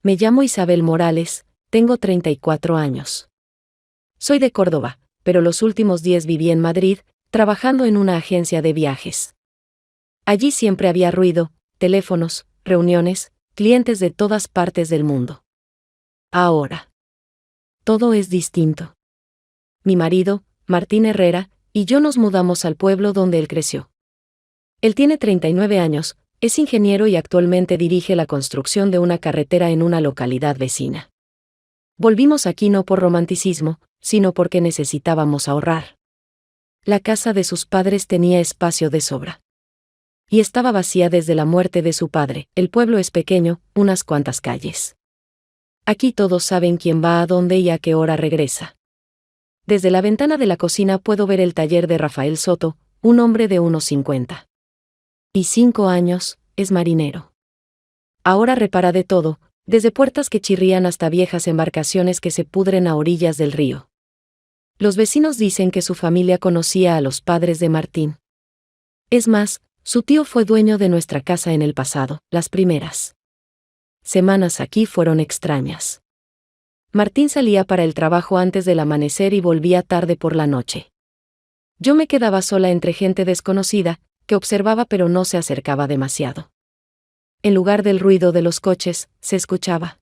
Me llamo Isabel Morales, tengo 34 años. Soy de Córdoba, pero los últimos 10 viví en Madrid, trabajando en una agencia de viajes. Allí siempre había ruido, teléfonos, reuniones, clientes de todas partes del mundo. Ahora, todo es distinto. Mi marido, Martín Herrera, y yo nos mudamos al pueblo donde él creció. Él tiene 39 años, es ingeniero y actualmente dirige la construcción de una carretera en una localidad vecina. Volvimos aquí no por romanticismo, sino porque necesitábamos ahorrar. La casa de sus padres tenía espacio de sobra. Y estaba vacía desde la muerte de su padre. El pueblo es pequeño, unas cuantas calles. Aquí todos saben quién va a dónde y a qué hora regresa. Desde la ventana de la cocina puedo ver el taller de Rafael Soto, un hombre de unos 50. Y 5 años, es marinero. Ahora repara de todo, desde puertas que chirrían hasta viejas embarcaciones que se pudren a orillas del río. Los vecinos dicen que su familia conocía a los padres de Martín. Es más, su tío fue dueño de nuestra casa en el pasado. Las primeras semanas aquí fueron extrañas. Martín salía para el trabajo antes del amanecer y volvía tarde por la noche. Yo me quedaba sola entre gente desconocida, que observaba pero no se acercaba demasiado. En lugar del ruido de los coches, se escuchaba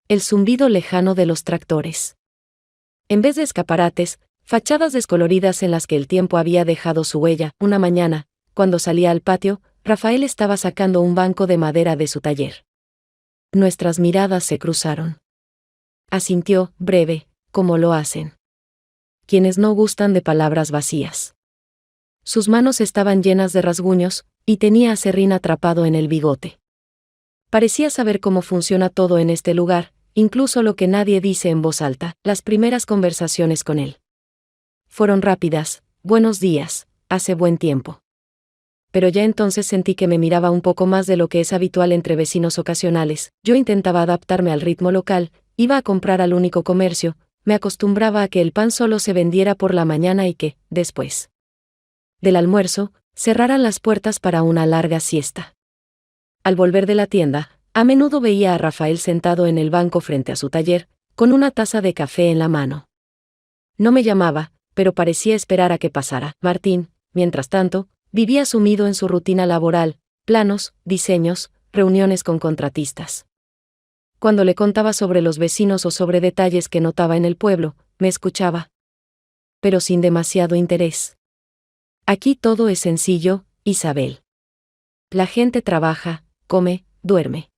el zumbido lejano de los tractores. En vez de escaparates, fachadas descoloridas en las que el tiempo había dejado su huella. Una mañana, cuando salía al patio, Rafael estaba sacando un banco de madera de su taller. Nuestras miradas se cruzaron. Asintió, breve, como lo hacen quienes no gustan de palabras vacías. Sus manos estaban llenas de rasguños, y tenía aserrín atrapado en el bigote. Parecía saber cómo funciona todo en este lugar, incluso lo que nadie dice en voz alta. Las primeras conversaciones con él fueron rápidas: buenos días, hace buen tiempo. Pero ya entonces sentí que me miraba un poco más de lo que es habitual entre vecinos ocasionales. Yo intentaba adaptarme al ritmo local, iba a comprar al único comercio, me acostumbraba a que el pan solo se vendiera por la mañana y que, después del almuerzo, cerraran las puertas para una larga siesta. Al volver de la tienda, a menudo veía a Rafael sentado en el banco frente a su taller, con una taza de café en la mano. No me llamaba, pero parecía esperar a que pasara. Martín, mientras tanto, vivía sumido en su rutina laboral: planos, diseños, reuniones con contratistas. Cuando le contaba sobre los vecinos o sobre detalles que notaba en el pueblo, me escuchaba, pero sin demasiado interés. Aquí todo es sencillo, Isabel. La gente trabaja, come, duerme.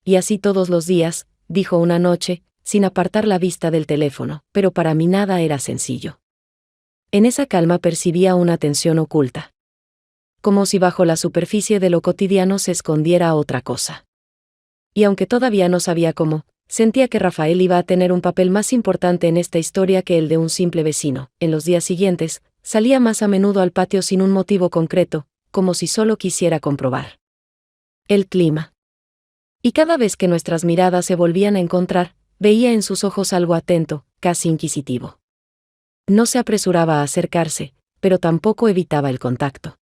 Y así todos los días, dijo una noche, sin apartar la vista del teléfono, pero para mí nada era sencillo. En esa calma percibía una tensión oculta. Como si bajo la superficie de lo cotidiano se escondiera otra cosa. Y aunque todavía no sabía cómo, sentía que Rafael iba a tener un papel más importante en esta historia que el de un simple vecino. En los días siguientes, salía más a menudo al patio sin un motivo concreto, como si solo quisiera comprobar el clima. Y cada vez que nuestras miradas se volvían a encontrar, veía en sus ojos algo atento, casi inquisitivo. No se apresuraba a acercarse, pero tampoco evitaba el contacto.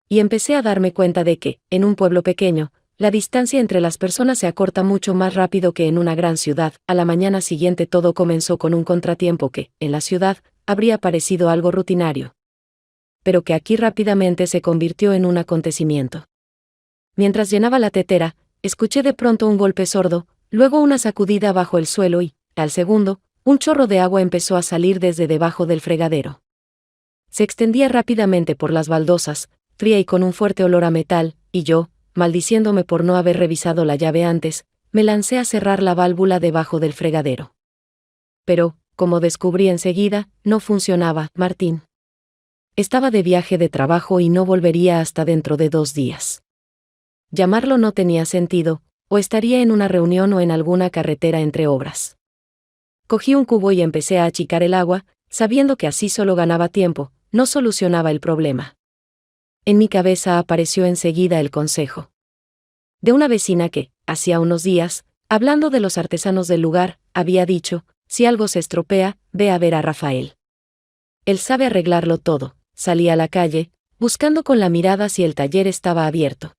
Y empecé a darme cuenta de que, en un pueblo pequeño, la distancia entre las personas se acorta mucho más rápido que en una gran ciudad. A la mañana siguiente todo comenzó con un contratiempo que, en la ciudad, habría parecido algo rutinario, pero que aquí rápidamente se convirtió en un acontecimiento. Mientras llenaba la tetera, escuché de pronto un golpe sordo, luego una sacudida bajo el suelo y, al segundo, un chorro de agua empezó a salir desde debajo del fregadero. Se extendía rápidamente por las baldosas, fría y con un fuerte olor a metal, y yo, maldiciéndome por no haber revisado la llave antes, me lancé a cerrar la válvula debajo del fregadero. Pero, como descubrí enseguida, no funcionaba. Martín estaba de viaje de trabajo y no volvería hasta dentro de 2 días. Llamarlo no tenía sentido, o estaría en una reunión o en alguna carretera entre obras. Cogí un cubo y empecé a achicar el agua, sabiendo que así solo ganaba tiempo, no solucionaba el problema. En mi cabeza apareció enseguida el consejo de una vecina que, hacía unos días, hablando de los artesanos del lugar, había dicho: si algo se estropea, ve a ver a Rafael. Él sabe arreglarlo todo. Salí a la calle, buscando con la mirada si el taller estaba abierto.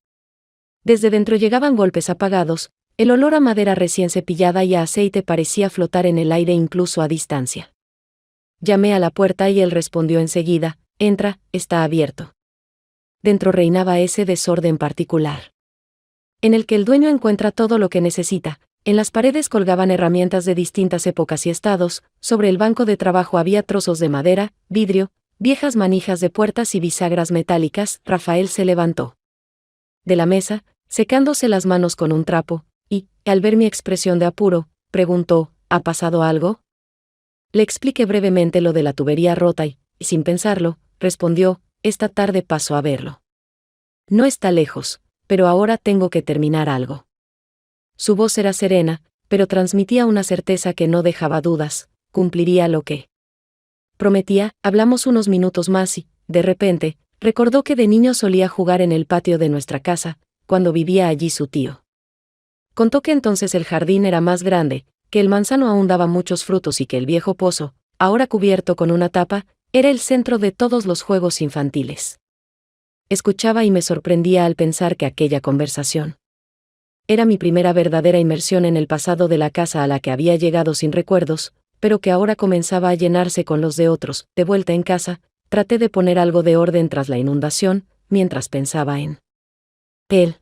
Desde dentro llegaban golpes apagados, El olor a madera recién cepillada y a aceite parecía flotar en el aire incluso a distancia. Llamé a la puerta y él respondió enseguida: «Entra, está abierto». Dentro reinaba ese desorden particular, en el que el dueño encuentra todo lo que necesita. En las paredes colgaban herramientas de distintas épocas y estados, sobre el banco de trabajo había trozos de madera, vidrio, viejas manijas de puertas y bisagras metálicas. Rafael se levantó de la mesa, secándose las manos con un trapo, y, al ver mi expresión de apuro, preguntó: «¿Ha pasado algo?». Le expliqué brevemente lo de la tubería rota y, sin pensarlo, respondió: «Esta tarde paso a verlo. No está lejos, pero ahora tengo que terminar algo». Su voz era serena, pero transmitía una certeza que no dejaba dudas: cumpliría lo que prometía. Hablamos unos minutos más y, de repente, recordó que de niño solía jugar en el patio de nuestra casa, cuando vivía allí su tío. Contó que entonces el jardín era más grande, que el manzano aún daba muchos frutos y que el viejo pozo, ahora cubierto con una tapa, era el centro de todos los juegos infantiles. Escuchaba y me sorprendía al pensar que aquella conversación era mi primera verdadera inmersión en el pasado de la casa a la que había llegado sin recuerdos, pero que ahora comenzaba a llenarse con los de otros. De vuelta en casa, traté de poner algo de orden tras la inundación, mientras pensaba en él.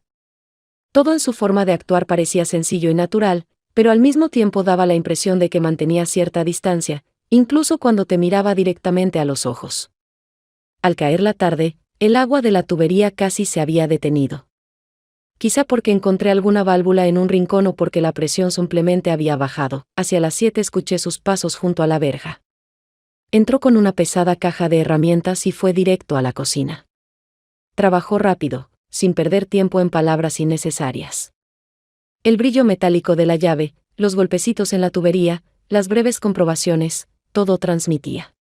Todo en su forma de actuar parecía sencillo y natural, pero al mismo tiempo daba la impresión de que mantenía cierta distancia, incluso cuando te miraba directamente a los ojos. Al caer la tarde, el agua de la tubería casi se había detenido. Quizá porque encontré alguna válvula en un rincón o porque la presión simplemente había bajado. Hacia las 7 escuché sus pasos junto a la verja. Entró con una pesada caja de herramientas y fue directo a la cocina. Trabajó rápido, sin perder tiempo en palabras innecesarias. El brillo metálico de la llave, los golpecitos en la tubería, las breves comprobaciones, todo transmitía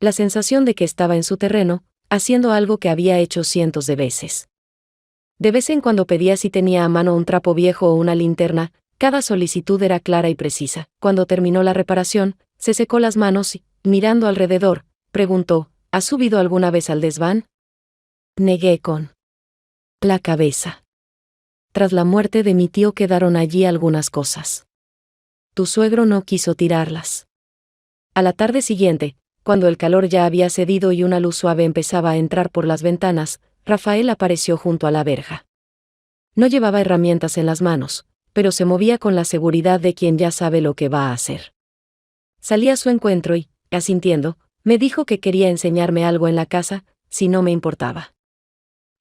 la sensación de que estaba en su terreno, haciendo algo que había hecho cientos de veces. De vez en cuando pedía si tenía a mano un trapo viejo o una linterna. Cada solicitud era clara y precisa. Cuando terminó la reparación, se secó las manos y, mirando alrededor, preguntó: «¿Has subido alguna vez al desván?». Negué con la cabeza. Tras la muerte de mi tío quedaron allí algunas cosas. Tu suegro no quiso tirarlas. A la tarde siguiente, cuando el calor ya había cedido y una luz suave empezaba a entrar por las ventanas, Rafael apareció junto a la verja. No llevaba herramientas en las manos, pero se movía con la seguridad de quien ya sabe lo que va a hacer. Salí a su encuentro y, asintiendo, me dijo que quería enseñarme algo en la casa, si no me importaba.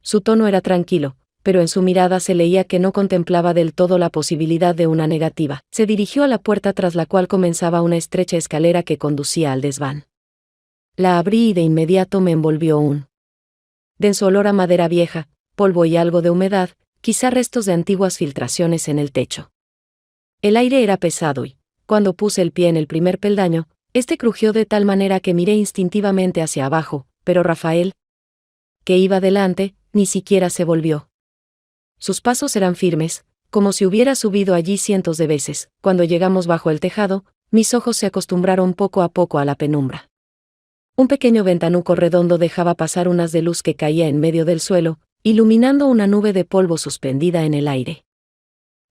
Su tono era tranquilo, pero en su mirada se leía que no contemplaba del todo la posibilidad de una negativa. Se dirigió a la puerta tras la cual comenzaba una estrecha escalera que conducía al desván. La abrí y de inmediato me envolvió un denso olor a madera vieja, polvo y algo de humedad, quizá restos de antiguas filtraciones en el techo. El aire era pesado y, cuando puse el pie en el primer peldaño, este crujió de tal manera que miré instintivamente hacia abajo, pero Rafael, que iba delante, ni siquiera se volvió. Sus pasos eran firmes, como si hubiera subido allí cientos de veces. Cuando llegamos bajo el tejado, mis ojos se acostumbraron poco a poco a la penumbra. Un pequeño ventanuco redondo dejaba pasar un haz de luz que caía en medio del suelo, iluminando una nube de polvo suspendida en el aire.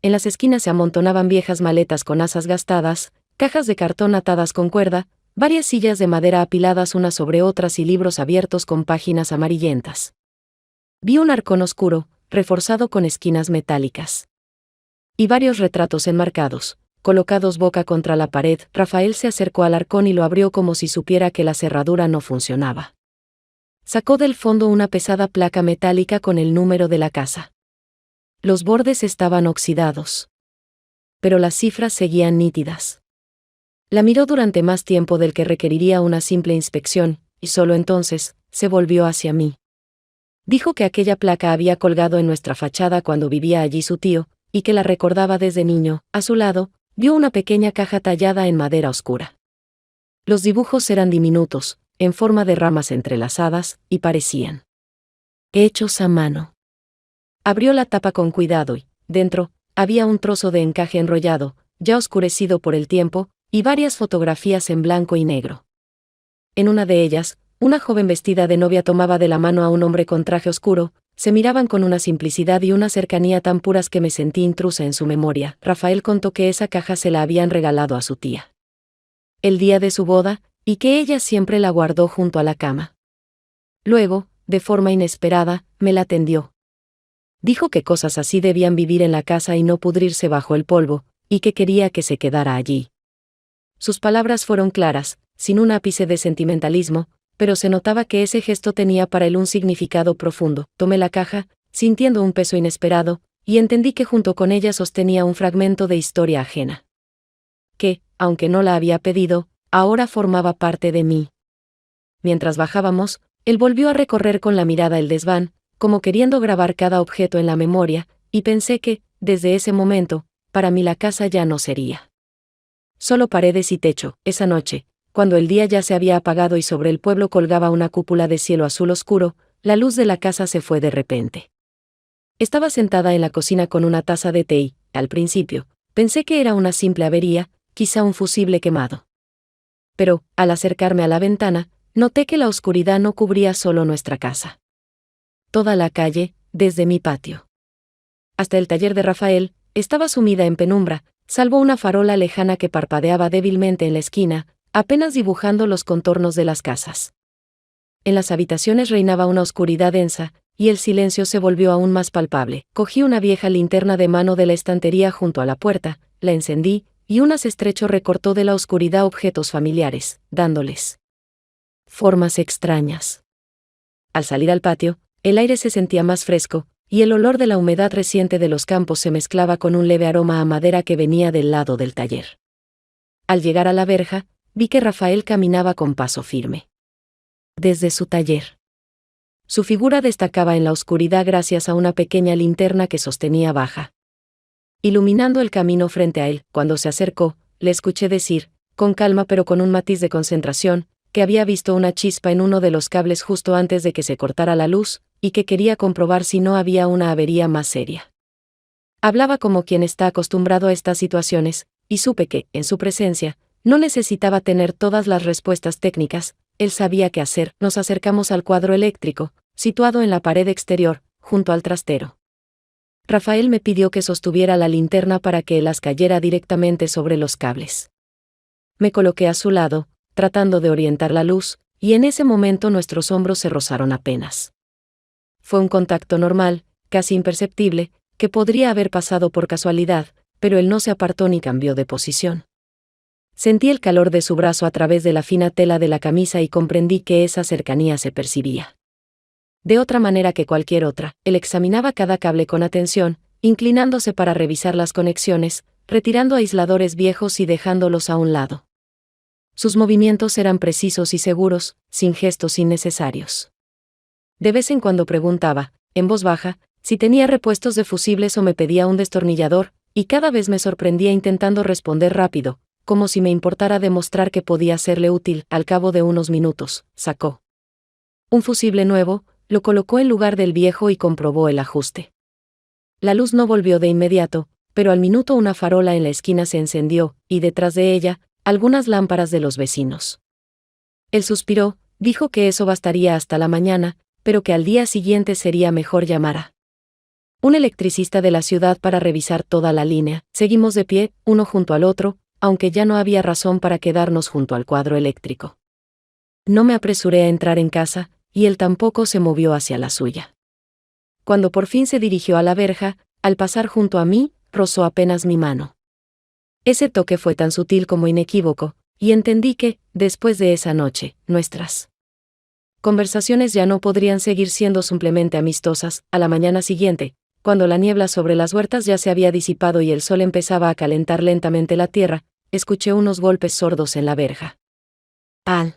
En las esquinas se amontonaban viejas maletas con asas gastadas, cajas de cartón atadas con cuerda, varias sillas de madera apiladas unas sobre otras y libros abiertos con páginas amarillentas. Vi un arcón oscuro, reforzado con esquinas metálicas. Y varios retratos enmarcados, colocados boca contra la pared. Rafael se acercó al arcón y lo abrió como si supiera que la cerradura no funcionaba. Sacó del fondo una pesada placa metálica con el número de la casa. Los bordes estaban oxidados, pero las cifras seguían nítidas. La miró durante más tiempo del que requeriría una simple inspección, y solo entonces, se volvió hacia mí. Dijo que aquella placa había colgado en nuestra fachada cuando vivía allí su tío, y que la recordaba desde niño. A su lado, vio una pequeña caja tallada en madera oscura. Los dibujos eran diminutos, en forma de ramas entrelazadas, y parecían hechos a mano. Abrió la tapa con cuidado y, dentro, había un trozo de encaje enrollado, ya oscurecido por el tiempo, y varias fotografías en blanco y negro. En una de ellas, una joven vestida de novia tomaba de la mano a un hombre con traje oscuro, se miraban con una simplicidad y una cercanía tan puras que me sentí intrusa en su memoria. Rafael contó que esa caja se la habían regalado a su tía el día de su boda, y que ella siempre la guardó junto a la cama. Luego, de forma inesperada, me la tendió. Dijo que cosas así debían vivir en la casa y no pudrirse bajo el polvo, y que quería que se quedara allí. Sus palabras fueron claras, sin un ápice de sentimentalismo, pero se notaba que ese gesto tenía para él un significado profundo. Tomé la caja, sintiendo un peso inesperado, y entendí que junto con ella sostenía un fragmento de historia ajena. Que, aunque no la había pedido, ahora formaba parte de mí. Mientras bajábamos, él volvió a recorrer con la mirada el desván, como queriendo grabar cada objeto en la memoria, y pensé que, desde ese momento, para mí la casa ya no sería solo paredes y techo. Esa noche, cuando el día ya se había apagado y sobre el pueblo colgaba una cúpula de cielo azul oscuro, la luz de la casa se fue de repente. Estaba sentada en la cocina con una taza de té y, al principio, pensé que era una simple avería, quizá un fusible quemado. Pero, al acercarme a la ventana, noté que la oscuridad no cubría solo nuestra casa. Toda la calle, desde mi patio hasta el taller de Rafael, estaba sumida en penumbra, salvo una farola lejana que parpadeaba débilmente en la esquina, apenas dibujando los contornos de las casas. En las habitaciones reinaba una oscuridad densa, y el silencio se volvió aún más palpable. Cogí una vieja linterna de mano de la estantería junto a la puerta, la encendí, y un haz estrecho recortó de la oscuridad objetos familiares, dándoles formas extrañas. Al salir al patio, el aire se sentía más fresco, y el olor de la humedad reciente de los campos se mezclaba con un leve aroma a madera que venía del lado del taller. Al llegar a la verja, vi que Rafael caminaba con paso firme desde su taller. Su figura destacaba en la oscuridad gracias a una pequeña linterna que sostenía baja, iluminando el camino frente a él. Cuando se acercó, le escuché decir, con calma pero con un matiz de concentración, que había visto una chispa en uno de los cables justo antes de que se cortara la luz, y que quería comprobar si no había una avería más seria. Hablaba como quien está acostumbrado a estas situaciones, y supe que, en su presencia, no necesitaba tener todas las respuestas técnicas. Él sabía qué hacer. Nos acercamos al cuadro eléctrico, situado en la pared exterior, junto al trastero. Rafael me pidió que sostuviera la linterna para que las cayera directamente sobre los cables. Me coloqué a su lado, tratando de orientar la luz, y en ese momento nuestros hombros se rozaron apenas. Fue un contacto normal, casi imperceptible, que podría haber pasado por casualidad, pero él no se apartó ni cambió de posición. Sentí el calor de su brazo a través de la fina tela de la camisa y comprendí que esa cercanía se percibía. De otra manera que cualquier otra, él examinaba cada cable con atención, inclinándose para revisar las conexiones, retirando aisladores viejos y dejándolos a un lado. Sus movimientos eran precisos y seguros, sin gestos innecesarios. De vez en cuando preguntaba, en voz baja, si tenía repuestos de fusibles o me pedía un destornillador, y cada vez me sorprendía intentando responder rápido, como si me importara demostrar que podía serle útil. Al cabo de unos minutos, sacó un fusible nuevo, lo colocó en lugar del viejo y comprobó el ajuste. La luz no volvió de inmediato, pero al minuto una farola en la esquina se encendió, y detrás de ella, algunas lámparas de los vecinos. Él suspiró, dijo que eso bastaría hasta la mañana, pero que al día siguiente sería mejor llamar a un electricista de la ciudad para revisar toda la línea. Seguimos de pie, uno junto al otro, aunque ya no había razón para quedarnos junto al cuadro eléctrico. No me apresuré a entrar en casa, y él tampoco se movió hacia la suya. Cuando por fin se dirigió a la verja, al pasar junto a mí, rozó apenas mi mano. Ese toque fue tan sutil como inequívoco, y entendí que, después de esa noche, nuestras conversaciones ya no podrían seguir siendo simplemente amistosas. A la mañana siguiente, cuando la niebla sobre las huertas ya se había disipado y el sol empezaba a calentar lentamente la tierra, escuché unos golpes sordos en la verja. Al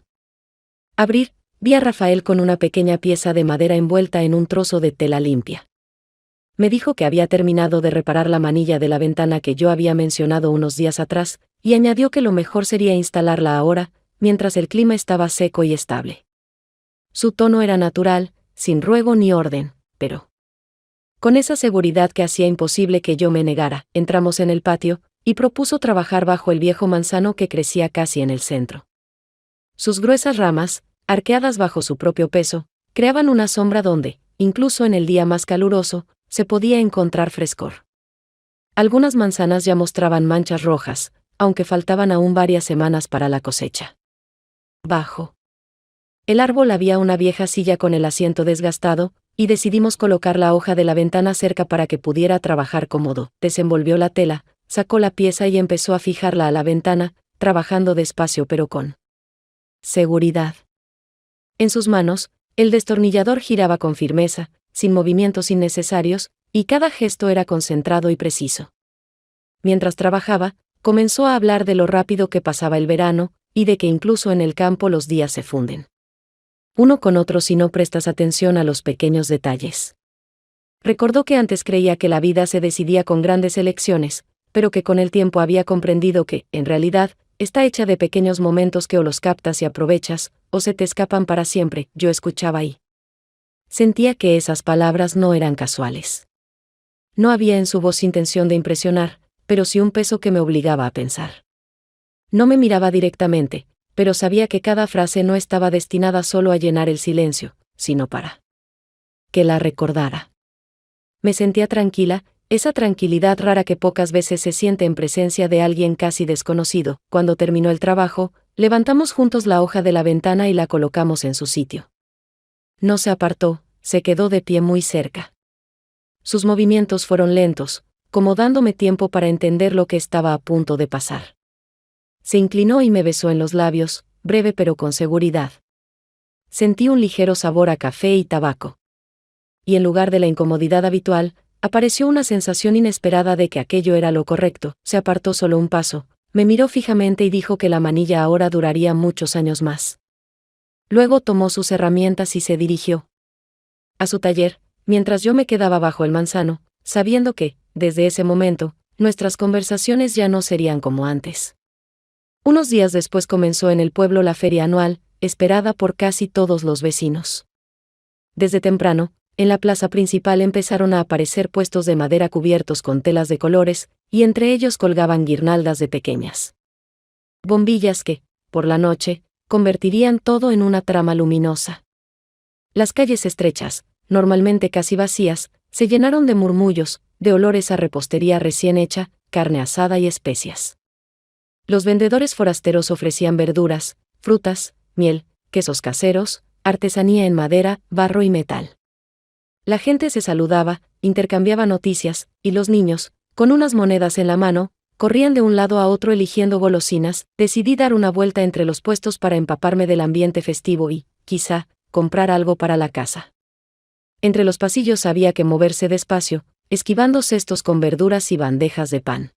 abrir, vi a Rafael con una pequeña pieza de madera envuelta en un trozo de tela limpia. Me dijo que había terminado de reparar la manilla de la ventana que yo había mencionado unos días atrás, y añadió que lo mejor sería instalarla ahora, mientras el clima estaba seco y estable. Su tono era natural, sin ruego ni orden, pero con esa seguridad que hacía imposible que yo me negara. Entramos en el patio, y propuso trabajar bajo el viejo manzano que crecía casi en el centro. Sus gruesas ramas, arqueadas bajo su propio peso, creaban una sombra donde, incluso en el día más caluroso, se podía encontrar frescor. Algunas manzanas ya mostraban manchas rojas, aunque faltaban aún varias semanas para la cosecha. Bajo el árbol había una vieja silla con el asiento desgastado, y decidimos colocar la hoja de la ventana cerca para que pudiera trabajar cómodo. Desenvolvió la tela, sacó la pieza y empezó a fijarla a la ventana, trabajando despacio pero con seguridad. En sus manos, el destornillador giraba con firmeza, sin movimientos innecesarios, y cada gesto era concentrado y preciso. Mientras trabajaba, comenzó a hablar de lo rápido que pasaba el verano, y de que incluso en el campo los días se funden uno con otro si no prestas atención a los pequeños detalles. Recordó que antes creía que la vida se decidía con grandes elecciones, pero que con el tiempo había comprendido que, en realidad, está hecha de pequeños momentos que o los captas y aprovechas, o se te escapan para siempre. Yo escuchaba y sentía que esas palabras no eran casuales. No había en su voz intención de impresionar, pero sí un peso que me obligaba a pensar. No me miraba directamente, pero sabía que cada frase no estaba destinada solo a llenar el silencio, sino para que la recordara. Me sentía tranquila, esa tranquilidad rara que pocas veces se siente en presencia de alguien casi desconocido. Cuando terminó el trabajo, levantamos juntos la hoja de la ventana y la colocamos en su sitio. No se apartó, se quedó de pie muy cerca. Sus movimientos fueron lentos, como dándome tiempo para entender lo que estaba a punto de pasar. Se inclinó y me besó en los labios, breve pero con seguridad. Sentí un ligero sabor a café y tabaco. Y en lugar de la incomodidad habitual, apareció una sensación inesperada de que aquello era lo correcto. Se apartó solo un paso, me miró fijamente y dijo que la manilla ahora duraría muchos años más. Luego tomó sus herramientas y se dirigió a su taller, mientras yo me quedaba bajo el manzano, sabiendo que, desde ese momento, nuestras conversaciones ya no serían como antes. Unos días después comenzó en el pueblo la feria anual, esperada por casi todos los vecinos. Desde temprano, en la plaza principal empezaron a aparecer puestos de madera cubiertos con telas de colores, y entre ellos colgaban guirnaldas de pequeñas bombillas que, por la noche, convertirían todo en una trama luminosa. Las calles estrechas, normalmente casi vacías, se llenaron de murmullos, de olores a repostería recién hecha, carne asada y especias. Los vendedores forasteros ofrecían verduras, frutas, miel, quesos caseros, artesanía en madera, barro y metal. La gente se saludaba, intercambiaba noticias, y los niños, con unas monedas en la mano, corrían de un lado a otro eligiendo golosinas. Decidí dar una vuelta entre los puestos para empaparme del ambiente festivo y, quizá, comprar algo para la casa. Entre los pasillos había que moverse despacio, esquivando cestos con verduras y bandejas de pan.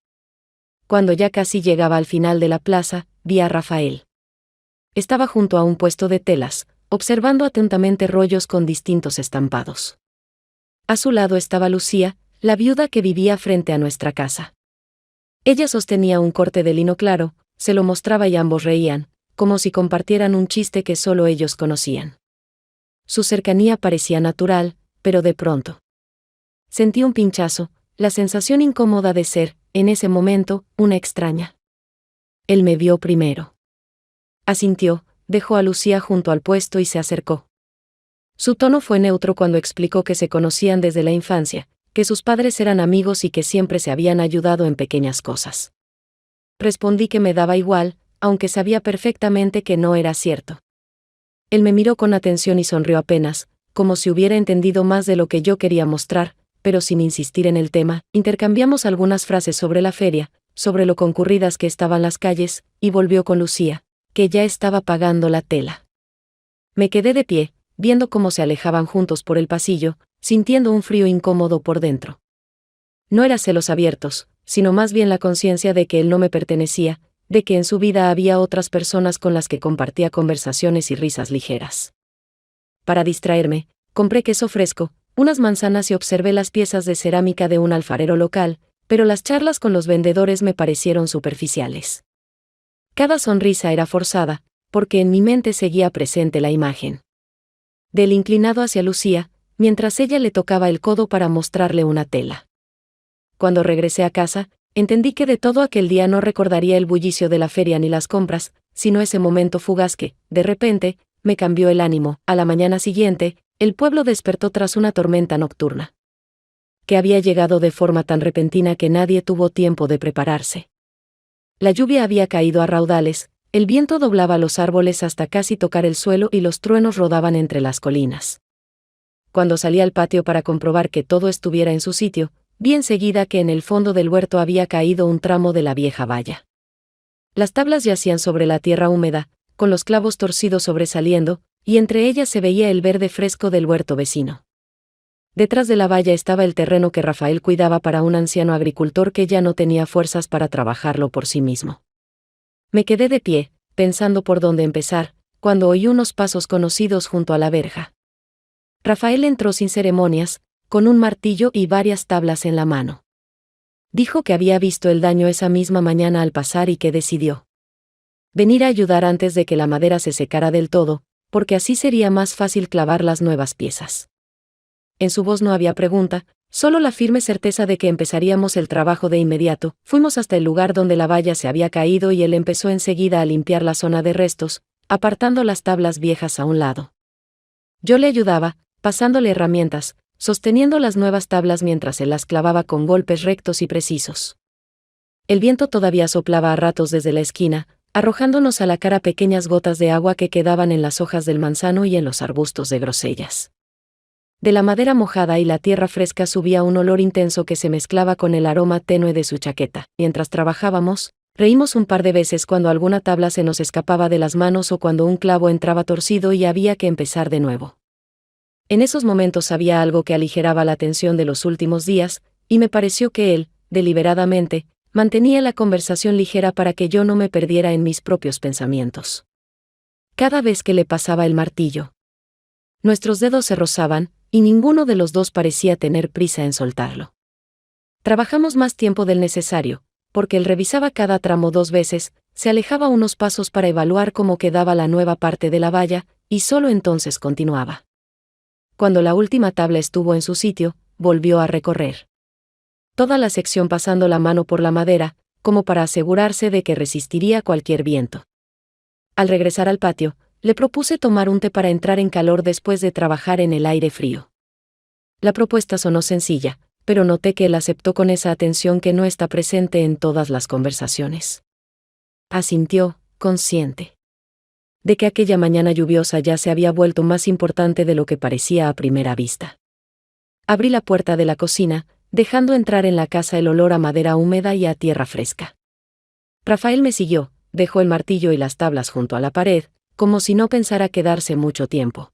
Cuando ya casi llegaba al final de la plaza, vi a Rafael. Estaba junto a un puesto de telas, observando atentamente rollos con distintos estampados. A su lado estaba Lucía, la viuda que vivía frente a nuestra casa. Ella sostenía un corte de lino claro, se lo mostraba y ambos reían, como si compartieran un chiste que solo ellos conocían. Su cercanía parecía natural, pero de pronto sentí un pinchazo, la sensación incómoda de ser, en ese momento, una extraña. Él me vio primero. Asintió, dejó a Lucía junto al puesto y se acercó. Su tono fue neutro cuando explicó que se conocían desde la infancia, que sus padres eran amigos y que siempre se habían ayudado en pequeñas cosas. Respondí que me daba igual, aunque sabía perfectamente que no era cierto. Él me miró con atención y sonrió apenas, como si hubiera entendido más de lo que yo quería mostrar, pero sin insistir en el tema. Intercambiamos algunas frases sobre la feria, sobre lo concurridas que estaban las calles, y volvió con Lucía, que ya estaba pagando la tela. Me quedé de pie, viendo cómo se alejaban juntos por el pasillo, sintiendo un frío incómodo por dentro. No era celos abiertos, sino más bien la conciencia de que él no me pertenecía, de que en su vida había otras personas con las que compartía conversaciones y risas ligeras. Para distraerme, compré queso fresco, unas manzanas y observé las piezas de cerámica de un alfarero local, pero las charlas con los vendedores me parecieron superficiales. Cada sonrisa era forzada, porque en mi mente seguía presente la imagen del inclinado hacia Lucía, mientras ella le tocaba el codo para mostrarle una tela. Cuando regresé a casa, entendí que de todo aquel día no recordaría el bullicio de la feria ni las compras, sino ese momento fugaz que, de repente, me cambió el ánimo. A la mañana siguiente, El pueblo despertó tras una tormenta nocturna, que había llegado de forma tan repentina que nadie tuvo tiempo de prepararse. La lluvia había caído a raudales, el viento doblaba los árboles hasta casi tocar el suelo y los truenos rodaban entre las colinas. Cuando salí al patio para comprobar que todo estuviera en su sitio, vi enseguida que en el fondo del huerto había caído un tramo de la vieja valla. Las tablas yacían sobre la tierra húmeda, con los clavos torcidos sobresaliendo, y entre ellas se veía el verde fresco del huerto vecino. Detrás de la valla estaba el terreno que Rafael cuidaba para un anciano agricultor que ya no tenía fuerzas para trabajarlo por sí mismo. Me quedé de pie, pensando por dónde empezar, cuando oí unos pasos conocidos junto a la verja. Rafael entró sin ceremonias, con un martillo y varias tablas en la mano. Dijo que había visto el daño esa misma mañana al pasar y que decidió venir a ayudar antes de que la madera se secara del todo, porque así sería más fácil clavar las nuevas piezas. En su voz no había pregunta, solo la firme certeza de que empezaríamos el trabajo de inmediato. Fuimos hasta el lugar donde la valla se había caído y él empezó enseguida a limpiar la zona de restos, apartando las tablas viejas a un lado. Yo le ayudaba, pasándole herramientas, sosteniendo las nuevas tablas mientras él las clavaba con golpes rectos y precisos. El viento todavía soplaba a ratos desde la esquina, arrojándonos a la cara pequeñas gotas de agua que quedaban en las hojas del manzano y en los arbustos de grosellas. De la madera mojada y la tierra fresca subía un olor intenso que se mezclaba con el aroma tenue de su chaqueta. Mientras trabajábamos, reímos un par de veces cuando alguna tabla se nos escapaba de las manos o cuando un clavo entraba torcido y había que empezar de nuevo. En esos momentos había algo que aligeraba la tensión de los últimos días, y me pareció que él, deliberadamente, mantenía la conversación ligera para que yo no me perdiera en mis propios pensamientos. Cada vez que le pasaba el martillo, nuestros dedos se rozaban, y ninguno de los dos parecía tener prisa en soltarlo. Trabajamos más tiempo del necesario, porque él revisaba cada tramo 2 veces, se alejaba unos pasos para evaluar cómo quedaba la nueva parte de la valla, y solo entonces continuaba. Cuando la última tabla estuvo en su sitio, volvió a recorrer toda la sección pasando la mano por la madera, como para asegurarse de que resistiría cualquier viento. Al regresar al patio, le propuse tomar un té para entrar en calor después de trabajar en el aire frío. La propuesta sonó sencilla, pero noté que él aceptó con esa atención que no está presente en todas las conversaciones. Asintió, consciente de que aquella mañana lluviosa ya se había vuelto más importante de lo que parecía a primera vista. Abrí la puerta de la cocina, dejando entrar en la casa el olor a madera húmeda y a tierra fresca. Rafael me siguió, dejó el martillo y las tablas junto a la pared, como si no pensara quedarse mucho tiempo.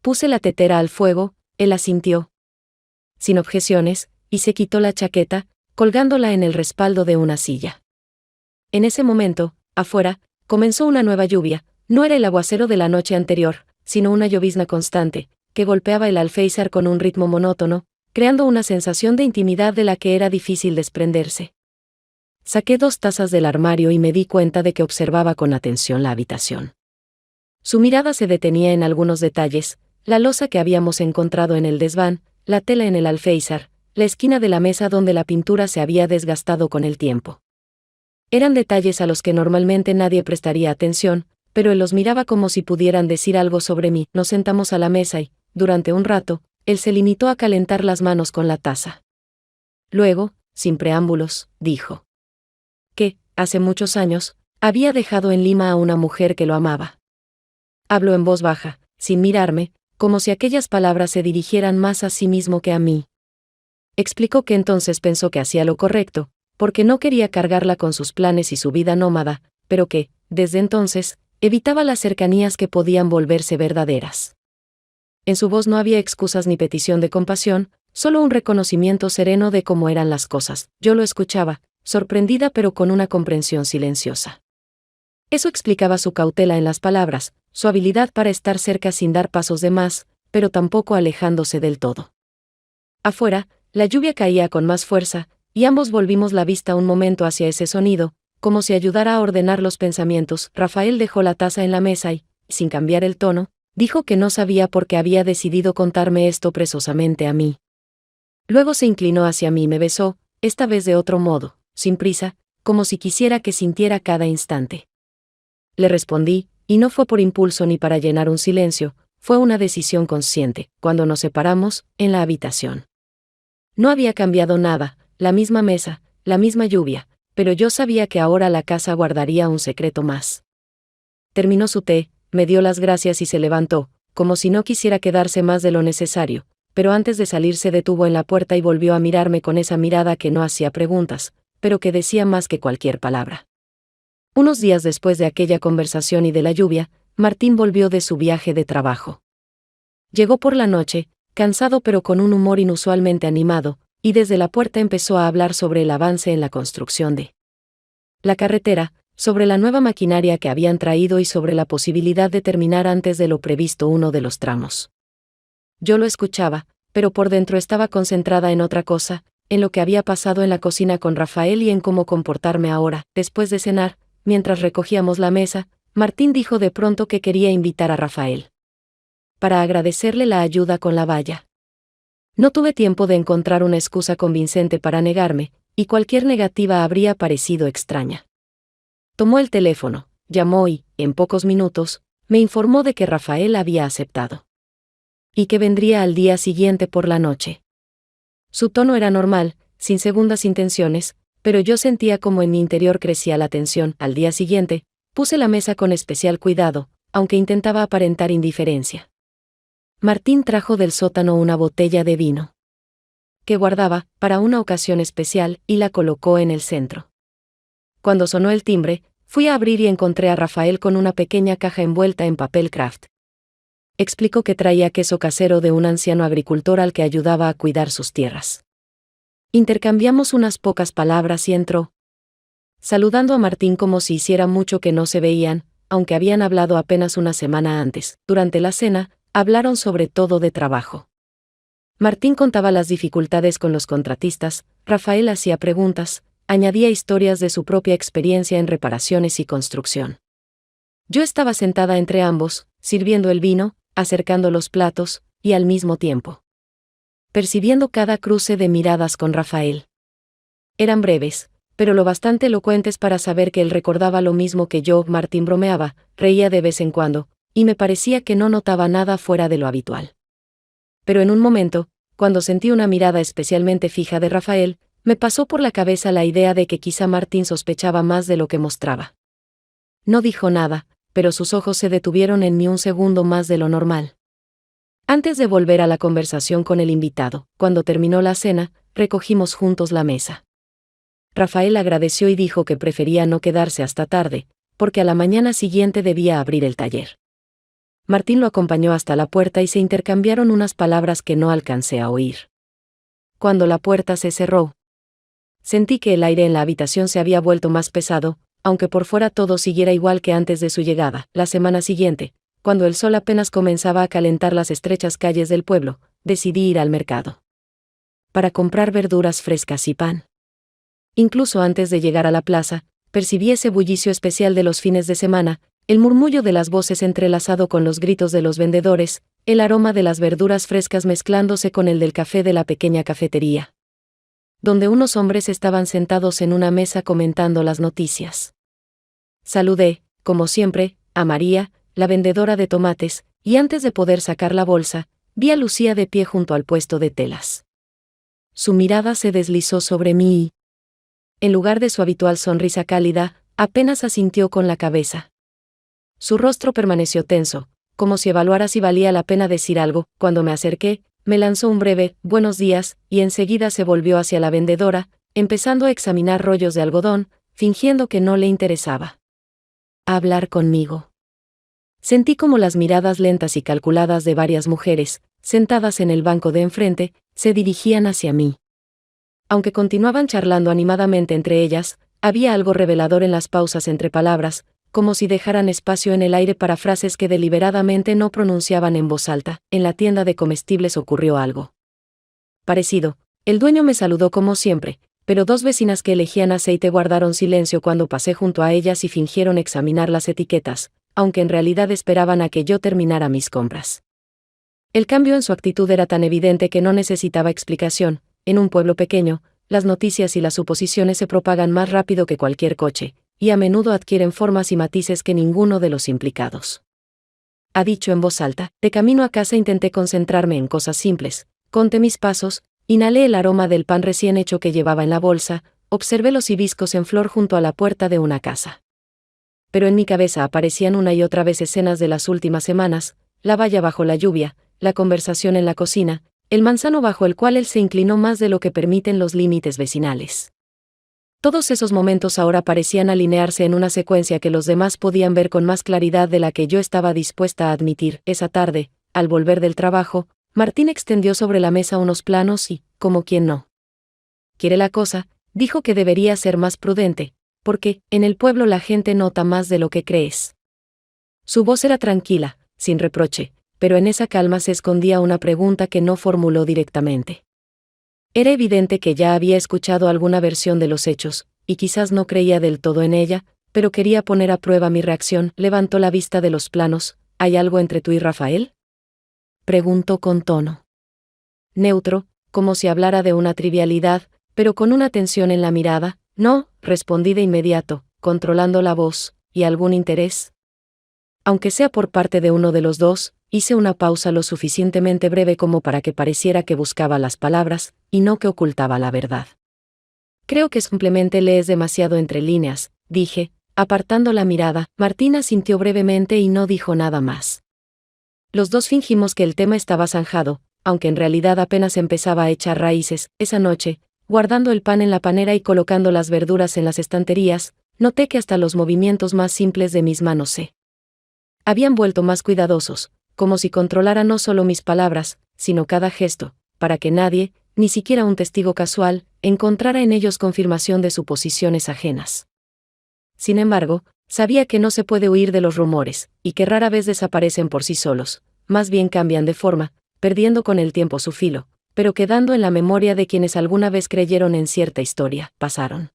Puse la tetera al fuego, él asintió, sin objeciones, y se quitó la chaqueta, colgándola en el respaldo de una silla. En ese momento, afuera, comenzó una nueva lluvia. No era el aguacero de la noche anterior, sino una llovizna constante, que golpeaba el alféizar con un ritmo monótono, creando una sensación de intimidad de la que era difícil desprenderse. Saqué 2 tazas del armario y me di cuenta de que observaba con atención la habitación. Su mirada se detenía en algunos detalles: la loza que habíamos encontrado en el desván, la tela en el alféizar, la esquina de la mesa donde la pintura se había desgastado con el tiempo. Eran detalles a los que normalmente nadie prestaría atención, pero él los miraba como si pudieran decir algo sobre mí. Nos sentamos a la mesa y, durante un rato, él se limitó a calentar las manos con la taza. Luego, sin preámbulos, dijo que, hace muchos años, había dejado en Lima a una mujer que lo amaba. Habló en voz baja, sin mirarme, como si aquellas palabras se dirigieran más a sí mismo que a mí. Explicó que entonces pensó que hacía lo correcto, porque no quería cargarla con sus planes y su vida nómada, pero que, desde entonces, evitaba las cercanías que podían volverse verdaderas. En su voz no había excusas ni petición de compasión, solo un reconocimiento sereno de cómo eran las cosas. Yo lo escuchaba, sorprendida pero con una comprensión silenciosa. Eso explicaba su cautela en las palabras, su habilidad para estar cerca sin dar pasos de más, pero tampoco alejándose del todo. Afuera, la lluvia caía con más fuerza, y ambos volvimos la vista un momento hacia ese sonido, como si ayudara a ordenar los pensamientos. Rafael dejó la taza en la mesa y, sin cambiar el tono, dijo que no sabía por qué había decidido contarme esto precisamente a mí. Luego se inclinó hacia mí y me besó, esta vez de otro modo, sin prisa, como si quisiera que sintiera cada instante. Le respondí, y no fue por impulso ni para llenar un silencio, fue una decisión consciente. Cuando nos separamos, en la habitación. No había cambiado nada, la misma mesa, la misma lluvia, pero yo sabía que ahora la casa guardaría un secreto más. Terminó su té, me dio las gracias y se levantó, como si no quisiera quedarse más de lo necesario, pero antes de salir se detuvo en la puerta y volvió a mirarme con esa mirada que no hacía preguntas, pero que decía más que cualquier palabra. Unos días después de aquella conversación y de la lluvia, Martín volvió de su viaje de trabajo. Llegó por la noche, cansado pero con un humor inusualmente animado, y desde la puerta empezó a hablar sobre el avance en la construcción de la carretera, sobre la nueva maquinaria que habían traído y sobre la posibilidad de terminar antes de lo previsto uno de los tramos. Yo lo escuchaba, pero por dentro estaba concentrada en otra cosa, en lo que había pasado en la cocina con Rafael y en cómo comportarme ahora. Después de cenar, mientras recogíamos la mesa, Martín dijo de pronto que quería invitar a Rafael para agradecerle la ayuda con la valla. No tuve tiempo de encontrar una excusa convincente para negarme, y cualquier negativa habría parecido extraña. Tomó el teléfono, llamó y, en pocos minutos, me informó de que Rafael había aceptado. Y que vendría al día siguiente por la noche. Su tono era normal, sin segundas intenciones, pero yo sentía como en mi interior crecía la tensión. Al día siguiente, puse la mesa con especial cuidado, aunque intentaba aparentar indiferencia. Martín trajo del sótano una botella de vino que guardaba para una ocasión especial y la colocó en el centro. Cuando sonó el timbre, fui a abrir y encontré a Rafael con una pequeña caja envuelta en papel craft. Explicó que traía queso casero de un anciano agricultor al que ayudaba a cuidar sus tierras. Intercambiamos unas pocas palabras y entró, saludando a Martín como si hiciera mucho que no se veían, aunque habían hablado apenas una semana antes. Durante la cena, hablaron sobre todo de trabajo. Martín contaba las dificultades con los contratistas, Rafael hacía preguntas, añadía historias de su propia experiencia en reparaciones y construcción. Yo estaba sentada entre ambos, sirviendo el vino, acercando los platos, y al mismo tiempo percibiendo cada cruce de miradas con Rafael. Eran breves, pero lo bastante elocuentes para saber que él recordaba lo mismo que yo. Martín bromeaba, reía de vez en cuando, y me parecía que no notaba nada fuera de lo habitual. Pero en un momento, cuando sentí una mirada especialmente fija de Rafael, me pasó por la cabeza la idea de que quizá Martín sospechaba más de lo que mostraba. No dijo nada, pero sus ojos se detuvieron en mí un segundo más de lo normal. Antes de volver a la conversación con el invitado, cuando terminó la cena, recogimos juntos la mesa. Rafael agradeció y dijo que prefería no quedarse hasta tarde, porque a la mañana siguiente debía abrir el taller. Martín lo acompañó hasta la puerta y se intercambiaron unas palabras que no alcancé a oír. Cuando la puerta se cerró, sentí que el aire en la habitación se había vuelto más pesado, aunque por fuera todo siguiera igual que antes de su llegada. La semana siguiente, cuando el sol apenas comenzaba a calentar las estrechas calles del pueblo, decidí ir al mercado para comprar verduras frescas y pan. Incluso antes de llegar a la plaza, percibí ese bullicio especial de los fines de semana, el murmullo de las voces entrelazado con los gritos de los vendedores, el aroma de las verduras frescas mezclándose con el del café de la pequeña cafetería, donde unos hombres estaban sentados en una mesa comentando las noticias. Saludé, como siempre, a María, la vendedora de tomates, y antes de poder sacar la bolsa, vi a Lucía de pie junto al puesto de telas. Su mirada se deslizó sobre mí y, en lugar de su habitual sonrisa cálida, apenas asintió con la cabeza. Su rostro permaneció tenso, como si evaluara si valía la pena decir algo. Cuando me acerqué, me lanzó un breve «buenos días» y enseguida se volvió hacia la vendedora, empezando a examinar rollos de algodón, fingiendo que no le interesaba hablar conmigo. Sentí como las miradas lentas y calculadas de varias mujeres, sentadas en el banco de enfrente, se dirigían hacia mí. Aunque continuaban charlando animadamente entre ellas, había algo revelador en las pausas entre palabras, como si dejaran espacio en el aire para frases que deliberadamente no pronunciaban en voz alta. En la tienda de comestibles ocurrió algo parecido. El dueño me saludó como siempre, pero dos vecinas que elegían aceite guardaron silencio cuando pasé junto a ellas y fingieron examinar las etiquetas, aunque en realidad esperaban a que yo terminara mis compras. El cambio en su actitud era tan evidente que no necesitaba explicación. En un pueblo pequeño, las noticias y las suposiciones se propagan más rápido que cualquier coche, y a menudo adquieren formas y matices que ninguno de los implicados ha dicho en voz alta. De camino a casa intenté concentrarme en cosas simples. Conté mis pasos, inhalé el aroma del pan recién hecho que llevaba en la bolsa, observé los hibiscos en flor junto a la puerta de una casa. Pero en mi cabeza aparecían una y otra vez escenas de las últimas semanas: la valla bajo la lluvia, la conversación en la cocina, el manzano bajo el cual él se inclinó más de lo que permiten los límites vecinales. Todos esos momentos ahora parecían alinearse en una secuencia que los demás podían ver con más claridad de la que yo estaba dispuesta a admitir. Esa tarde, al volver del trabajo, Martín extendió sobre la mesa unos planos y, como quien no quiere la cosa, dijo que debería ser más prudente, porque, en el pueblo la gente nota más de lo que crees. Su voz era tranquila, sin reproche, pero en esa calma se escondía una pregunta que no formuló directamente. Era evidente que ya había escuchado alguna versión de los hechos, y quizás no creía del todo en ella, pero quería poner a prueba mi reacción. Levantó la vista de los planos. ¿Hay algo entre tú y Rafael?, preguntó con tono neutro, como si hablara de una trivialidad, pero con una tensión en la mirada. No, respondí de inmediato, controlando la voz. ¿Y algún interés? Aunque sea por parte de uno de los dos. Hice una pausa lo suficientemente breve como para que pareciera que buscaba las palabras, y no que ocultaba la verdad. Creo que simplemente lees demasiado entre líneas, dije, apartando la mirada. Martín asintió brevemente y no dijo nada más. Los dos fingimos que el tema estaba zanjado, aunque en realidad apenas empezaba a echar raíces. Esa noche, guardando el pan en la panera y colocando las verduras en las estanterías, noté que hasta los movimientos más simples de mis manos se habían vuelto más cuidadosos, como si controlara no solo mis palabras, sino cada gesto, para que nadie, ni siquiera un testigo casual, encontrara en ellos confirmación de suposiciones ajenas. Sin embargo, sabía que no se puede huir de los rumores, y que rara vez desaparecen por sí solos, más bien cambian de forma, perdiendo con el tiempo su filo, pero quedando en la memoria de quienes alguna vez creyeron en cierta historia. Pasaron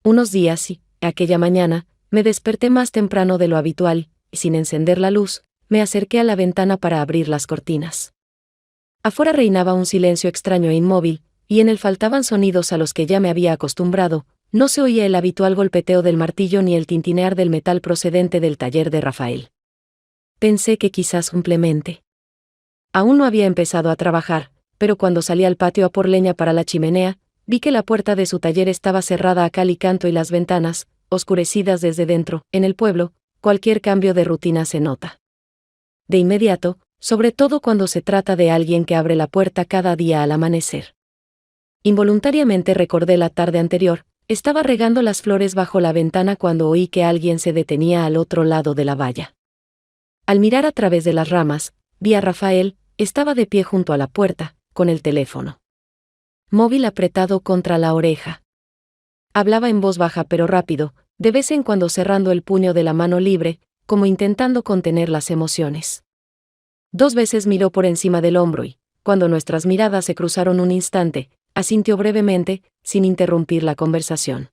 unos días y, aquella mañana, me desperté más temprano de lo habitual, y sin encender la luz, me acerqué a la ventana para abrir las cortinas. Afuera reinaba un silencio extraño e inmóvil, y en él faltaban sonidos a los que ya me había acostumbrado. No se oía el habitual golpeteo del martillo ni el tintinear del metal procedente del taller de Rafael. Pensé que quizás simplemente aún no había empezado a trabajar, pero cuando salí al patio a por leña para la chimenea, vi que la puerta de su taller estaba cerrada a cal y canto y las ventanas, oscurecidas desde dentro. En el pueblo, cualquier cambio de rutina se nota de inmediato, sobre todo cuando se trata de alguien que abre la puerta cada día al amanecer. Involuntariamente recordé la tarde anterior. Estaba regando las flores bajo la ventana cuando oí que alguien se detenía al otro lado de la valla. Al mirar a través de las ramas, vi a Rafael. Estaba de pie junto a la puerta, con el teléfono móvil apretado contra la oreja. Hablaba en voz baja pero rápido, de vez en cuando cerrando el puño de la mano libre, como intentando contener las emociones. 2 veces miró por encima del hombro y, cuando nuestras miradas se cruzaron un instante, asintió brevemente, sin interrumpir la conversación.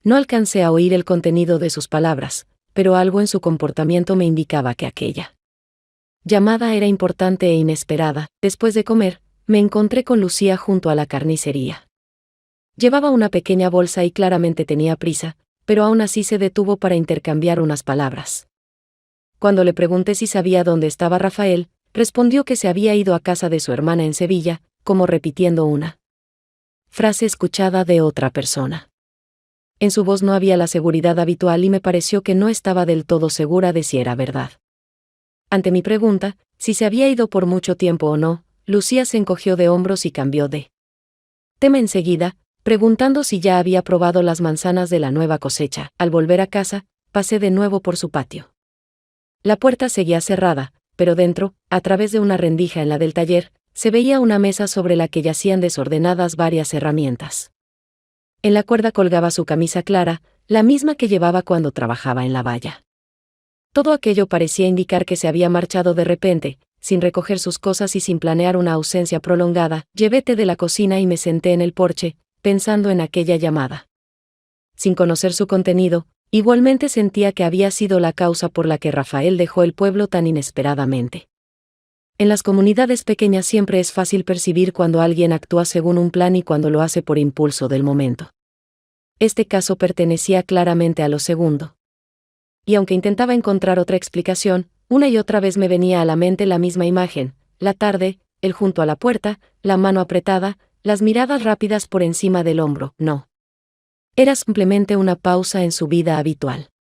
No alcancé a oír el contenido de sus palabras, pero algo en su comportamiento me indicaba que aquella llamada era importante e inesperada. Después de comer, me encontré con Lucía junto a la carnicería. Llevaba una pequeña bolsa y claramente tenía prisa, pero aún así se detuvo para intercambiar unas palabras. Cuando le pregunté si sabía dónde estaba Rafael, respondió que se había ido a casa de su hermana en Sevilla, como repitiendo una frase escuchada de otra persona. En su voz no había la seguridad habitual y me pareció que no estaba del todo segura de si era verdad. Ante mi pregunta, si se había ido por mucho tiempo o no, Lucía se encogió de hombros y cambió de tema enseguida, preguntando si ya había probado las manzanas de la nueva cosecha. Al volver a casa, pasé de nuevo por su patio. La puerta seguía cerrada, pero dentro, a través de una rendija en la del taller, se veía una mesa sobre la que yacían desordenadas varias herramientas. En la cuerda colgaba su camisa clara, la misma que llevaba cuando trabajaba en la valla. Todo aquello parecía indicar que se había marchado de repente, sin recoger sus cosas y sin planear una ausencia prolongada. Llevé té de la cocina y me senté en el porche, pensando en aquella llamada. Sin conocer su contenido, igualmente sentía que había sido la causa por la que Rafael dejó el pueblo tan inesperadamente. En las comunidades pequeñas siempre es fácil percibir cuando alguien actúa según un plan y cuando lo hace por impulso del momento. Este caso pertenecía claramente a lo segundo. Y aunque intentaba encontrar otra explicación, Una y otra vez me venía a la mente la misma imagen: la tarde, él junto a la puerta, la mano apretada, las miradas rápidas por encima del hombro. No. Era simplemente una pausa en su vida habitual.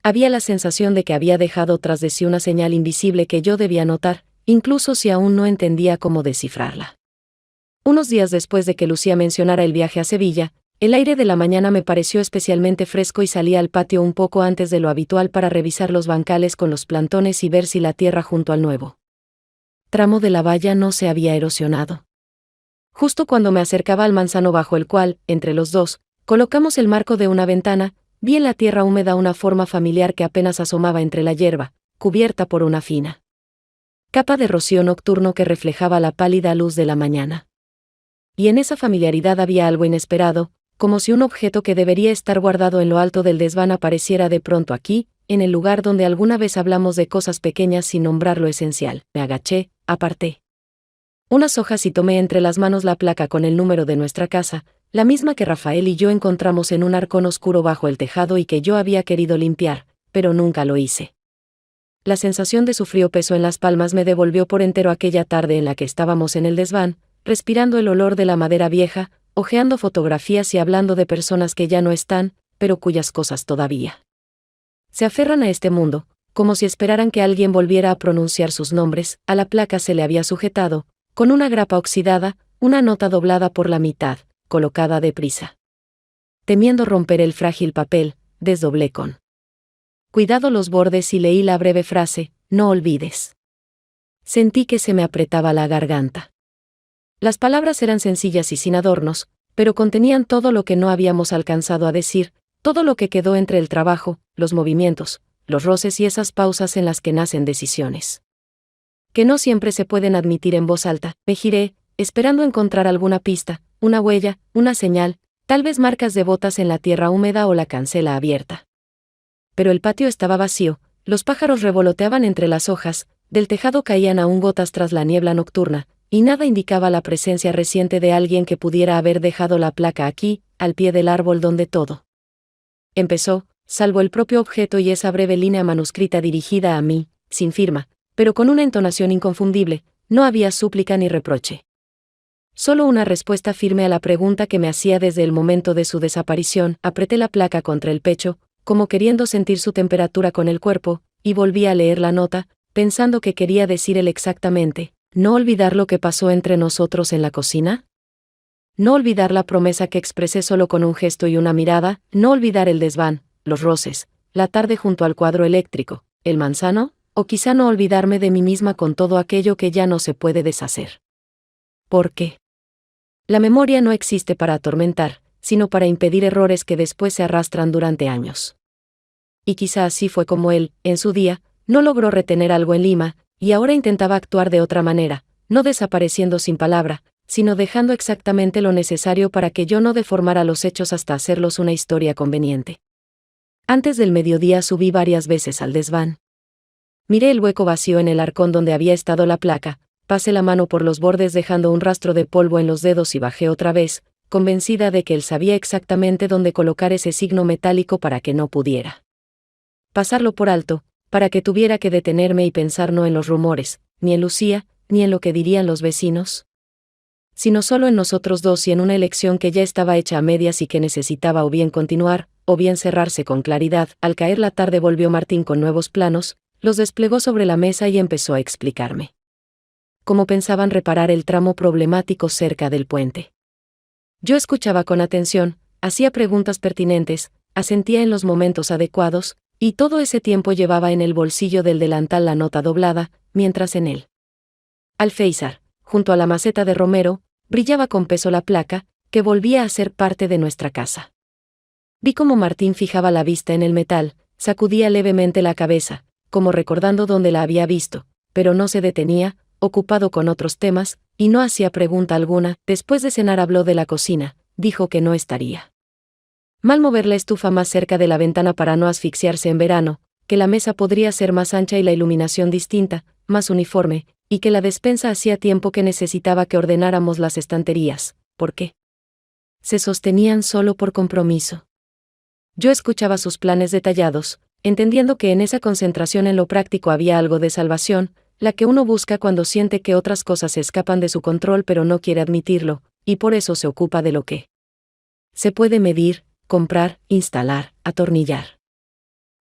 Había la sensación de que había dejado tras de sí una señal invisible que yo debía notar, incluso si aún no entendía cómo descifrarla. Unos días después de que Lucía mencionara el viaje a Sevilla, el aire de la mañana me pareció especialmente fresco y salí al patio un poco antes de lo habitual para revisar los bancales con los plantones y ver si la tierra junto al nuevo tramo de la valla no se había erosionado. Justo cuando me acercaba al manzano bajo el cual, entre los dos, colocamos el marco de una ventana, vi en la tierra húmeda una forma familiar que apenas asomaba entre la hierba, cubierta por una fina capa de rocío nocturno que reflejaba la pálida luz de la mañana. Y en esa familiaridad había algo inesperado, como si un objeto que debería estar guardado en lo alto del desván apareciera de pronto aquí, en el lugar donde alguna vez hablamos de cosas pequeñas sin nombrar lo esencial. Me agaché, aparté unas hojas y tomé entre las manos la placa con el número de nuestra casa, la misma que Rafael y yo encontramos en un arcón oscuro bajo el tejado y que yo había querido limpiar, pero nunca lo hice. La sensación de su frío peso en las palmas me devolvió por entero aquella tarde en la que estábamos en el desván, respirando el olor de la madera vieja, hojeando fotografías y hablando de personas que ya no están, pero cuyas cosas todavía se aferran a este mundo, como si esperaran que alguien volviera a pronunciar sus nombres. A la placa se le había sujetado, con una grapa oxidada, una nota doblada por la mitad, colocada deprisa. Temiendo romper el frágil papel, desdoblé con cuidado los bordes y leí la breve frase: no olvides. Sentí que se me apretaba la garganta. Las palabras eran sencillas y sin adornos, pero contenían todo lo que no habíamos alcanzado a decir, todo lo que quedó entre el trabajo, los movimientos, los roces y esas pausas en las que nacen decisiones que no siempre se pueden admitir en voz alta. Me giré, esperando encontrar alguna pista, una huella, una señal, tal vez marcas de botas en la tierra húmeda o la cancela abierta. Pero el patio estaba vacío, los pájaros revoloteaban entre las hojas, del tejado caían aún gotas tras la niebla nocturna, y nada indicaba la presencia reciente de alguien que pudiera haber dejado la placa aquí, al pie del árbol donde todo empezó, salvo el propio objeto y esa breve línea manuscrita dirigida a mí, sin firma, pero con una entonación inconfundible. No había súplica ni reproche. Solo una respuesta firme a la pregunta que me hacía desde el momento de su desaparición. Apreté la placa contra el pecho, como queriendo sentir su temperatura con el cuerpo, y volví a leer la nota, pensando que quería decir él exactamente: ¿no olvidar lo que pasó entre nosotros en la cocina? No olvidar la promesa que expresé solo con un gesto y una mirada, no olvidar el desván, los roces, la tarde junto al cuadro eléctrico, el manzano, o quizá no olvidarme de mí misma con todo aquello que ya no se puede deshacer. ¿Por qué? La memoria no existe para atormentar, sino para impedir errores que después se arrastran durante años. Y quizá así fue como él, en su día, no logró retener algo en Lima, y ahora intentaba actuar de otra manera, no desapareciendo sin palabra, sino dejando exactamente lo necesario para que yo no deformara los hechos hasta hacerlos una historia conveniente. Antes del mediodía subí varias veces al desván. Miré el hueco vacío en el arcón donde había estado la placa, pasé la mano por los bordes dejando un rastro de polvo en los dedos y bajé otra vez, convencida de que él sabía exactamente dónde colocar ese signo metálico para que no pudiera pasarlo por alto, para que tuviera que detenerme y pensar no en los rumores, ni en Lucía, ni en lo que dirían los vecinos, sino solo en nosotros dos y en una elección que ya estaba hecha a medias y que necesitaba o bien continuar, o bien cerrarse con claridad. Al caer la tarde volvió Martín con nuevos planos, los desplegó sobre la mesa y empezó a explicarme cómo pensaban reparar el tramo problemático cerca del puente. Yo escuchaba con atención, hacía preguntas pertinentes, asentía en los momentos adecuados, y todo ese tiempo llevaba en el bolsillo del delantal la nota doblada, mientras en el alféizar, junto a la maceta de romero, brillaba con peso la placa, que volvía a ser parte de nuestra casa. Vi cómo Martín fijaba la vista en el metal, sacudía levemente la cabeza, como recordando dónde la había visto, pero no se detenía, ocupado con otros temas, y no hacía pregunta alguna. Después de cenar habló de la cocina, dijo que no estaría mal mover la estufa más cerca de la ventana para no asfixiarse en verano, que la mesa podría ser más ancha y la iluminación distinta, más uniforme, y que la despensa hacía tiempo que necesitaba que ordenáramos las estanterías. ¿Por qué? Se sostenían solo por compromiso. Yo escuchaba sus planes detallados, entendiendo que en esa concentración en lo práctico había algo de salvación, la que uno busca cuando siente que otras cosas se escapan de su control pero no quiere admitirlo, y por eso se ocupa de lo que se puede medir, comprar, instalar, atornillar.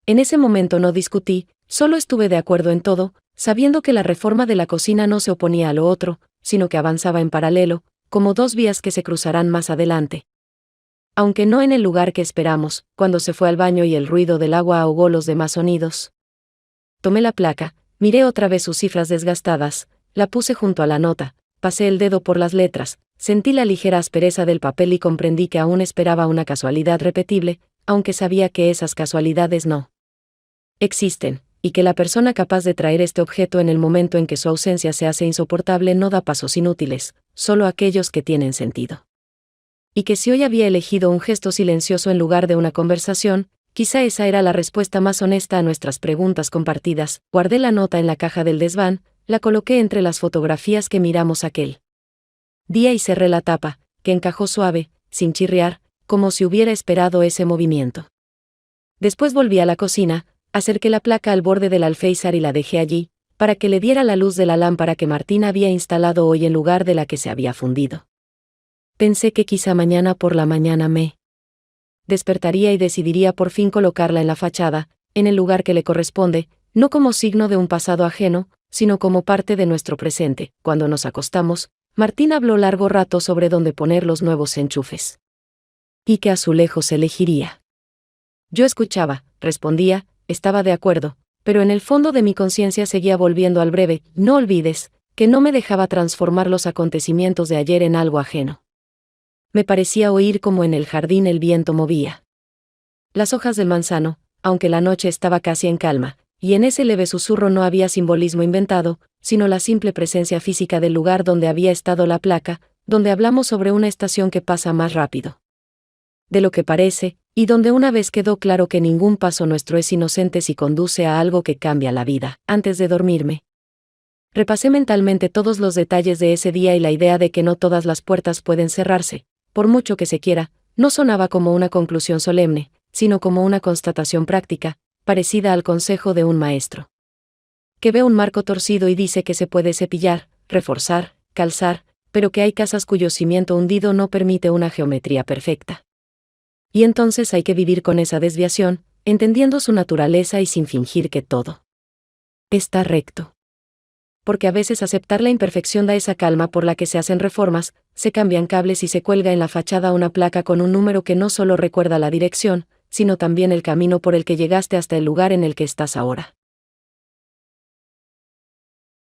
En ese momento no discutí, solo estuve de acuerdo en todo, sabiendo que la reforma de la cocina no se oponía a lo otro, sino que avanzaba en paralelo, como dos vías que se cruzarán más adelante. Aunque no en el lugar que esperamos, cuando se fue al baño y el ruido del agua ahogó los demás sonidos. Tomé la placa, miré otra vez sus cifras desgastadas, la puse junto a la nota, pasé el dedo por las letras, sentí la ligera aspereza del papel y comprendí que aún esperaba una casualidad repetible, aunque sabía que esas casualidades no existen, y que la persona capaz de traer este objeto en el momento en que su ausencia se hace insoportable no da pasos inútiles, solo aquellos que tienen sentido. Y que si hoy había elegido un gesto silencioso en lugar de una conversación, quizá esa era la respuesta más honesta a nuestras preguntas compartidas. Guardé la nota en la caja del desván, la coloqué entre las fotografías que miramos aquel día y cerré la tapa, que encajó suave, sin chirriar, como si hubiera esperado ese movimiento. Después volví a la cocina, acerqué la placa al borde del alféizar y la dejé allí, para que le diera la luz de la lámpara que Martín había instalado hoy en lugar de la que se había fundido. Pensé que quizá mañana por la mañana me despertaría y decidiría por fin colocarla en la fachada, en el lugar que le corresponde, no como signo de un pasado ajeno, sino como parte de nuestro presente. Cuando nos acostamos, Martín habló largo rato sobre dónde poner los nuevos enchufes. ¿Y qué azulejos elegiría? Yo escuchaba, respondía, estaba de acuerdo, pero en el fondo de mi conciencia seguía volviendo al breve, no olvides, que no me dejaba transformar los acontecimientos de ayer en algo ajeno. Me parecía oír como en el jardín el viento movía las hojas del manzano, aunque la noche estaba casi en calma, y en ese leve susurro no había simbolismo inventado, sino la simple presencia física del lugar donde había estado la placa, donde hablamos sobre una estación que pasa más rápido de lo que parece, y donde una vez quedó claro que ningún paso nuestro es inocente si conduce a algo que cambia la vida. Antes de dormirme, repasé mentalmente todos los detalles de ese día y la idea de que no todas las puertas pueden cerrarse, por mucho que se quiera, no sonaba como una conclusión solemne, sino como una constatación práctica, parecida al consejo de un maestro que ve un marco torcido y dice que se puede cepillar, reforzar, calzar, pero que hay casas cuyo cimiento hundido no permite una geometría perfecta. Y entonces hay que vivir con esa desviación, entendiendo su naturaleza y sin fingir que todo está recto. Porque a veces aceptar la imperfección da esa calma por la que se hacen reformas, se cambian cables y se cuelga en la fachada una placa con un número que no solo recuerda la dirección, sino también el camino por el que llegaste hasta el lugar en el que estás ahora.